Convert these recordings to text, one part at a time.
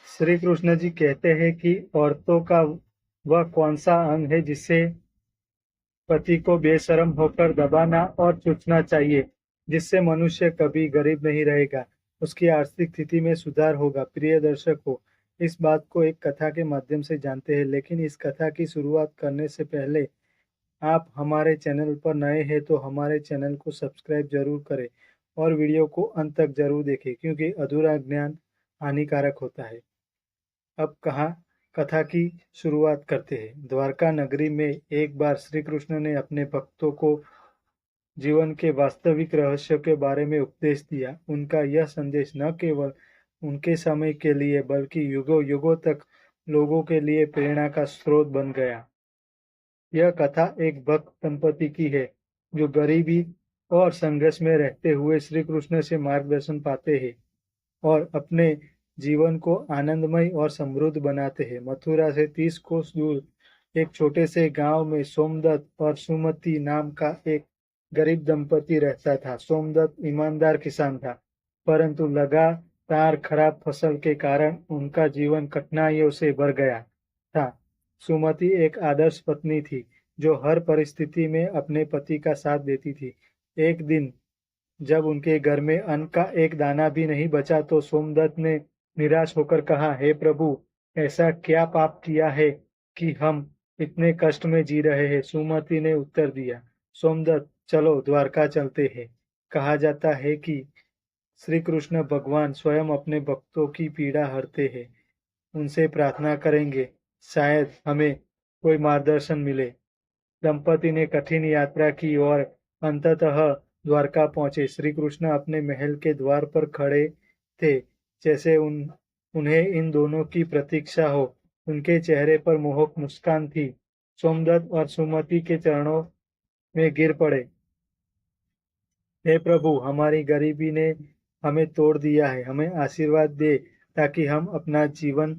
श्री कृष्ण जी कहते हैं कि औरतों का वह कौन सा अंग है जिसे पति को बेशर्म होकर दबाना और चूसना चाहिए, जिससे मनुष्य कभी गरीब नहीं रहेगा, उसकी आर्थिक स्थिति में सुधार होगा। प्रिय दर्शकों, इस बात को एक कथा के माध्यम से जानते हैं, लेकिन इस कथा की शुरुआत करने से पहले आप हमारे चैनल पर नए हैं तो हमारे चैनल को सब्सक्राइब जरूर करें और वीडियो को अंत तक जरूर देखें, क्योंकि अधूरा ज्ञान हानिकारक होता है। अब कहाँ कथा की शुरुआत करते हैं। द्वारका नगरी में एक बार श्री कृष्ण ने अपने भक्तों को जीवन के वास्तविक रहस्य के बारे में उपदेश दिया। उनका यह संदेश न केवल उनके समय के लिए बल्कि युगों युगों तक लोगों के लिए प्रेरणा का स्रोत बन गया। यह कथा एक भक्त दंपति की है जो गरीबी और संघर्ष में रहते हुए श्री कृष्ण से मार्गदर्शन पाते हैं और अपने जीवन को आनंदमय और समृद्ध बनाते हैं। मथुरा से 30 कोस दूर एक छोटे से गांव में सोमदत्त और सुमति नाम का एक गरीब दंपति रहता था। सोमदत्त ईमानदार किसान था, परंतु लगातार खराब फसल के कारण उनका जीवन कठिनाइयों से भर गया था। सुमति एक आदर्श पत्नी थी जो हर परिस्थिति में अपने पति का साथ देती थी। एक दिन जब उनके घर में अन्न का एक दाना भी नहीं बचा तो सोमदत्त ने निराश होकर कहा, हे प्रभु, ऐसा क्या पाप किया है कि हम इतने कष्ट में जी रहे हैं। सुमति ने उत्तर दिया, सोमदत्त, चलो द्वारका चलते हैं। कहा जाता है कि श्री कृष्ण भगवान स्वयं अपने भक्तों की पीड़ा हरते हैं। उनसे प्रार्थना करेंगे, शायद हमें कोई मार्गदर्शन मिले। दंपति ने कठिन यात्रा की और अंततः द्वारका पहुंचे। श्री कृष्ण अपने महल के द्वार पर खड़े थे, जैसे उन्हें इन दोनों की प्रतीक्षा हो। उनके चेहरे पर मोहक मुस्कान थी। सोमदत्त और सुमति के चरणों में गिर पड़े, हे प्रभु, हमारी गरीबी ने हमें तोड़ दिया है, हमें आशीर्वाद दे ताकि हम अपना जीवन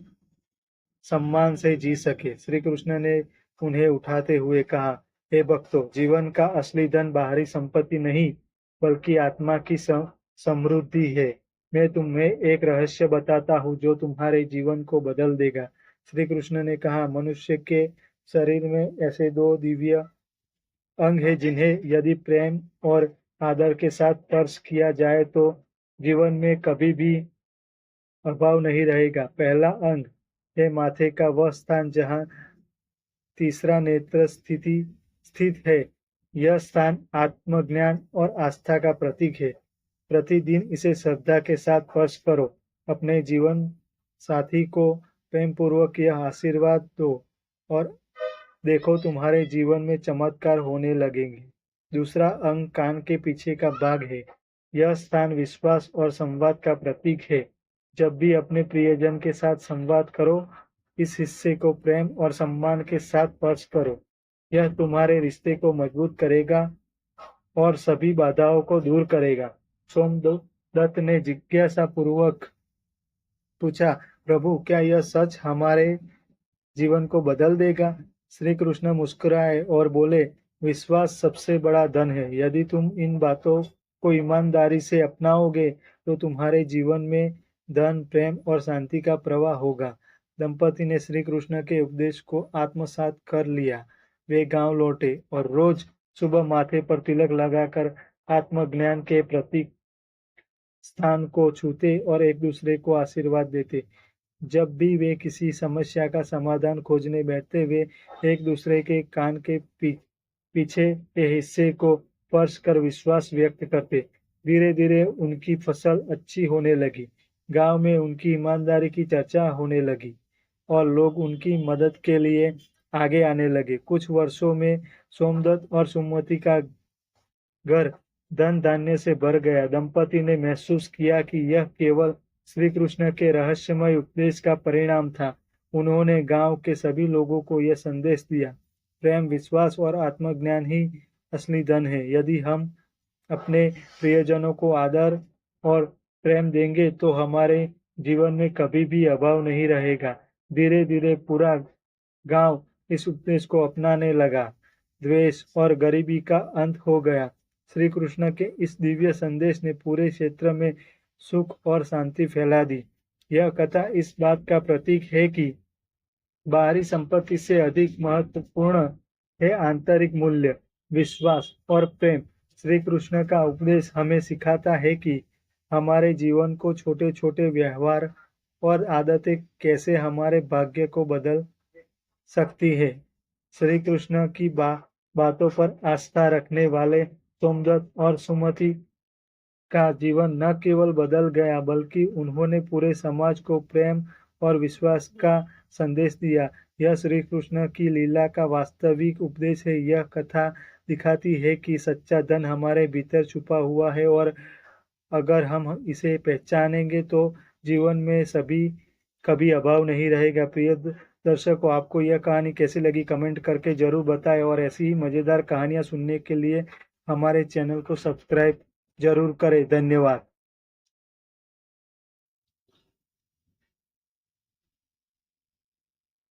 सम्मान से जी सके। श्री कृष्ण ने उन्हें उठाते हुए कहा, हे भक्तों, जीवन का असली धन बाहरी संपत्ति नहीं बल्कि आत्मा की समृद्धि है। मैं तुम्हें एक रहस्य बताता हूँ जो तुम्हारे जीवन को बदल देगा। श्री कृष्ण ने कहा, मनुष्य के शरीर में ऐसे दो दिव्य अंग है जिन्हें यदि प्रेम और आदर के साथ स्पर्श किया जाए तो जीवन में कभी भी अभाव नहीं रहेगा। पहला अंग है माथे का वह स्थान जहाँ तीसरा नेत्र स्थित है। यह स्थान आत्मज्ञान और आस्था का प्रतीक है। प्रतिदिन इसे श्रद्धा के साथ स्पर्श करो। अपने जीवन साथी को प्रेम पूर्वक यह आशीर्वाद दो और देखो तुम्हारे जीवन में चमत्कार होने लगेंगे। दूसरा अंग कान के पीछे का भाग है। यह स्थान विश्वास और संवाद का प्रतीक है। जब भी अपने प्रियजन के साथ संवाद करो, इस हिस्से को प्रेम और सम्मान के साथ स्पर्श करो। यह तुम्हारे रिश्ते को मजबूत करेगा और सभी बाधाओं को दूर करेगा। सोमदत्त ने जिज्ञासा पूर्वक पूछा, प्रभु, क्या यह सच हमारे जीवन को बदल देगा? श्री कृष्ण मुस्कुराए और बोले, विश्वास सबसे बड़ा धन है। यदि तुम इन बातों को ईमानदारी से अपनाओगे तो तुम्हारे जीवन में धन, प्रेम और शांति का प्रवाह होगा। दंपति ने श्री कृष्ण के उपदेश को आत्मसात कर लिया। वे गांव लौटे और रोज सुबह माथे पर तिलक लगाकर आत्मज्ञान के प्रतीक स्थान को छूते और एक दूसरे को आशीर्वाद देते। जब भी वे किसी समस्या का समाधान खोजने बैठते, वे एक दूसरे के कान के पीछे के हिस्से को स्पर्श कर विश्वास व्यक्त करते। धीरे धीरे उनकी फसल अच्छी होने लगी। गांव में उनकी ईमानदारी की चर्चा होने लगी और लोग उनकी मदद के लिए आगे आने लगे। कुछ वर्षों में सोमदत्त और सुमति का घर धन धान्य से भर गया। दंपति ने महसूस किया कि यह केवल श्री कृष्ण के रहस्यमय उपदेश का परिणाम था। उन्होंने गांव के सभी लोगों को यह संदेश दिया, प्रेम, विश्वास और आत्मज्ञान ही असली धन है। यदि हम अपने प्रियजनों को आदर और प्रेम देंगे तो हमारे जीवन में कभी भी अभाव नहीं रहेगा। धीरे धीरे पूरा गांव इस उपदेश को अपनाने लगा। द्वेष और गरीबी का अंत हो गया। श्री कृष्ण के इस दिव्य संदेश ने पूरे क्षेत्र में सुख और शांति फैला दी। यह कथा इस बात का प्रतीक है कि बाहरी संपत्ति से अधिक महत्वपूर्ण है आंतरिक मूल्य, विश्वास और प्रेम। श्री कृष्ण का उपदेश हमें सिखाता है कि हमारे जीवन को छोटे छोटे व्यवहार और आदतें कैसे हमारे भाग्य को बदल सकती है। श्री कृष्ण की बातों पर आस्था रखने वाले सोमदत्त और सुमति का जीवन न केवल बदल गया बल्कि उन्होंने पूरे समाज को प्रेम और विश्वास का संदेश दिया। यह श्री कृष्ण की लीला का वास्तविक उपदेश है। यह कथा दिखाती है कि सच्चा धन हमारे भीतर छुपा हुआ है और अगर हम इसे पहचानेंगे तो जीवन में सभी कभी अभाव नहीं रहेगा। प्रिय दर्शकों, आपको यह कहानी कैसी लगी कमेंट करके जरूर बताएं और ऐसी ही मजेदार कहानियां सुनने के लिए हमारे चैनल को सब्सक्राइब जरूर करें। धन्यवाद।